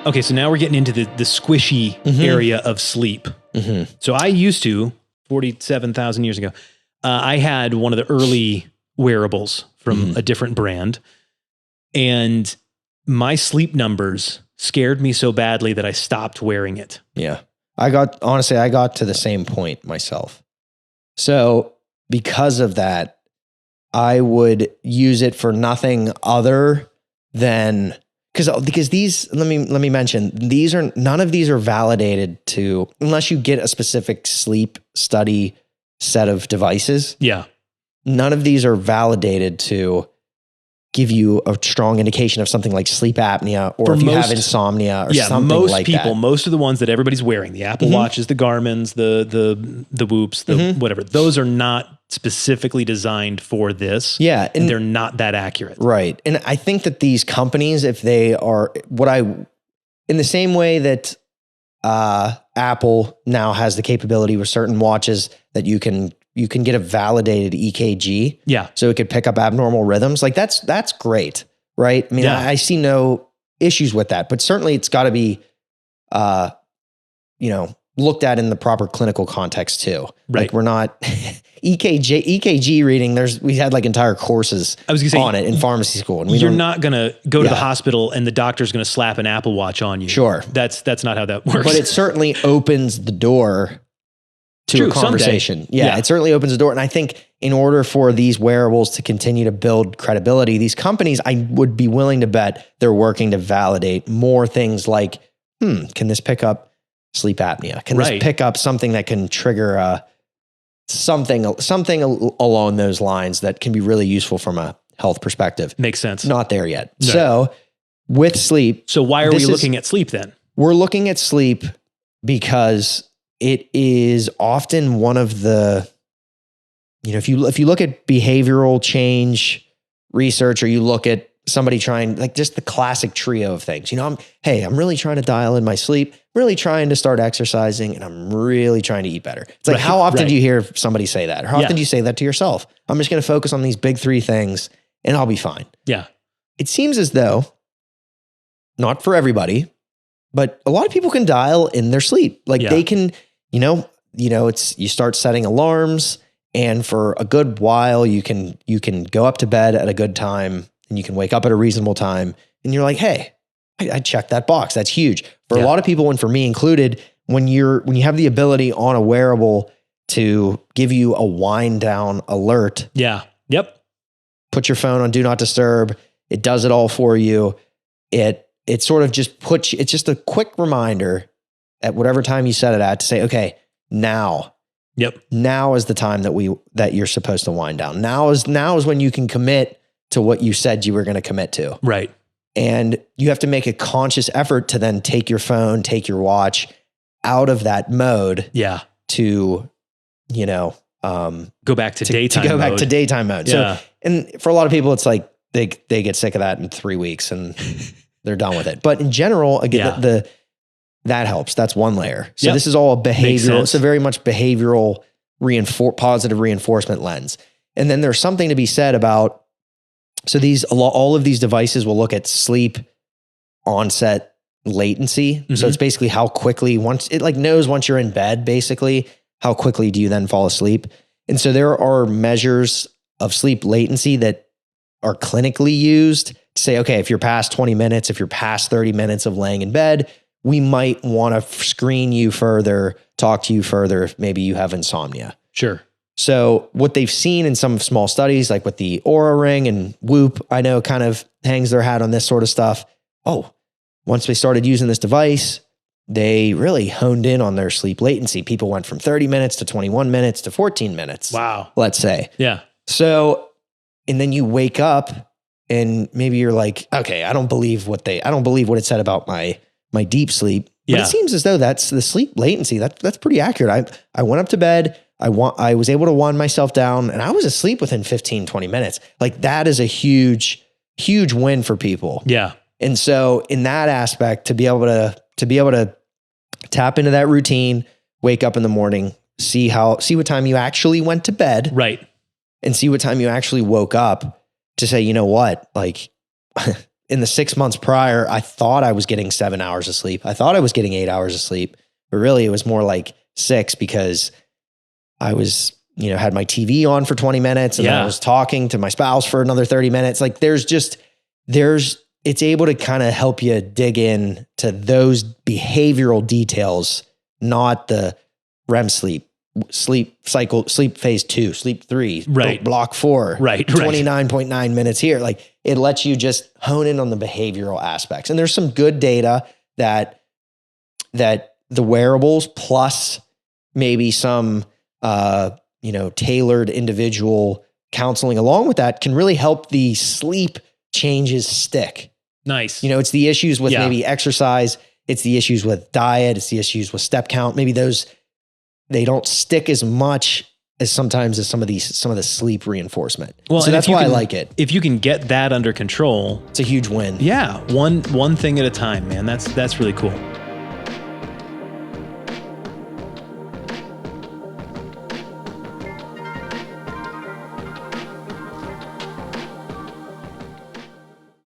Okay, so now we're getting into the squishy area of sleep. So I used to, 47,000 years ago, I had one of the early wearables from a different brand, and my sleep numbers scared me so badly that I stopped wearing it. Yeah. I got to the same point myself. So because of that, I would use it for nothing other than because these, let me mention, none of these are validated to, unless you get a specific sleep study set of devices. Yeah. None of these are validated to give you a strong indication of something like sleep apnea or if you have insomnia or something like that. Most of the ones that everybody's wearing, the Apple Watches, the Garmins, the Whoops, the whatever, those are not specifically designed for this. Yeah. And they're not that accurate. Right. And I think that these companies, if they are in the same way that Apple now has the capability with certain watches that you can get a validated EKG. Yeah. So it could pick up abnormal rhythms. Like that's great. Right. I mean, I see no issues with that, but certainly it's got to be, looked at in the proper clinical context too. Right. Like we're not EKG reading. We had like entire courses on it in pharmacy school. And you're not going to go to the hospital and the doctor's going to slap an Apple Watch on you. Sure. That's not how that works. But it certainly opens the door to a conversation. Yeah, it certainly opens the door. And I think in order for these wearables to continue to build credibility, these companies, I would be willing to bet they're working to validate more things like, can this pick up sleep apnea? Can this pick up something that can trigger something along those lines that can be really useful from a health perspective? Makes sense. Not there yet. No. So with sleep. So why are we looking at sleep then? We're looking at sleep because it is often one of the, if you look at behavioral change research, or you look at somebody trying, like just the classic trio of things, I'm really trying to dial in my sleep, really trying to start exercising, and I'm really trying to eat better. It's like, how often do you hear somebody say that? Or how often do you say that to yourself? I'm just going to focus on these big three things and I'll be fine. Yeah. It seems as though, not for everybody, but a lot of people can dial in their sleep. Like they can, you start setting alarms, and for a good while you can go up to bed at a good time and you can wake up at a reasonable time, and you're like, hey, I checked that box. That's huge. For a lot of people, and for me included, when you have the ability on a wearable to give you a wind down alert. Yeah. Yep. Put your phone on do not disturb. It does it all for you. It sort of just it's just a quick reminder at whatever time you set it at to say, okay, now is the time that you're supposed to wind down. Now is when you can commit to what you said you were going to commit to. Right. And you have to make a conscious effort to then take your phone, take your watch out of that mode. Yeah. To, go back to daytime mode. Back to daytime mode. Yeah. So, and for a lot of people, it's like they get sick of that in 3 weeks and they're done with it. But in general, again, that helps. That's one layer. So this is all a behavioral. It's a very much behavioral positive reinforcement lens. And then there's something to be said about, so all of these devices will look at sleep onset latency. Mm-hmm. So it's basically how quickly once you're in bed, basically, how quickly do you then fall asleep? And so there are measures of sleep latency that are clinically used to say, okay, if you're past 20 minutes, if you're past 30 minutes of laying in bed, we might want to screen you further, talk to you further if maybe you have insomnia. Sure. So what they've seen in some small studies, like with the Oura Ring and Whoop, I know kind of hangs their hat on this sort of stuff. Oh, once they started using this device, they really honed in on their sleep latency. People went from 30 minutes to 21 minutes to 14 minutes. Wow. Let's say. Yeah. So, and then you wake up and maybe you're like, okay, I don't believe what it said about my deep sleep. But it seems as though that's the sleep latency. That's pretty accurate. I went up to bed. I was able to wind myself down and I was asleep within 15, 20 minutes. Like that is a huge, huge win for people. Yeah. And so in that aspect, to be able to tap into that routine, wake up in the morning, see what time you actually went to bed. Right. And see what time you actually woke up to say, you know what, like in the 6 months prior, I thought I was getting 7 hours of sleep. I thought I was getting 8 hours of sleep, but really it was more like 6 because I was, had my TV on for 20 minutes and then I was talking to my spouse for another 30 minutes. Like it's able to kind of help you dig in to those behavioral details, not the REM sleep cycle, sleep phase 2, sleep 3, right, block 4, right, 29.9 minutes here. Like it lets you just hone in on the behavioral aspects. And there's some good data that the wearables plus maybe some, tailored individual counseling along with that can really help the sleep changes stick. Nice. It's the issues with maybe exercise. It's the issues with diet. It's the issues with step count. Maybe they don't stick as much as sometimes as some of the sleep reinforcement. Well, so that's why I like it. If you can get that under control, it's a huge win. Yeah. One thing at a time, man. That's really cool.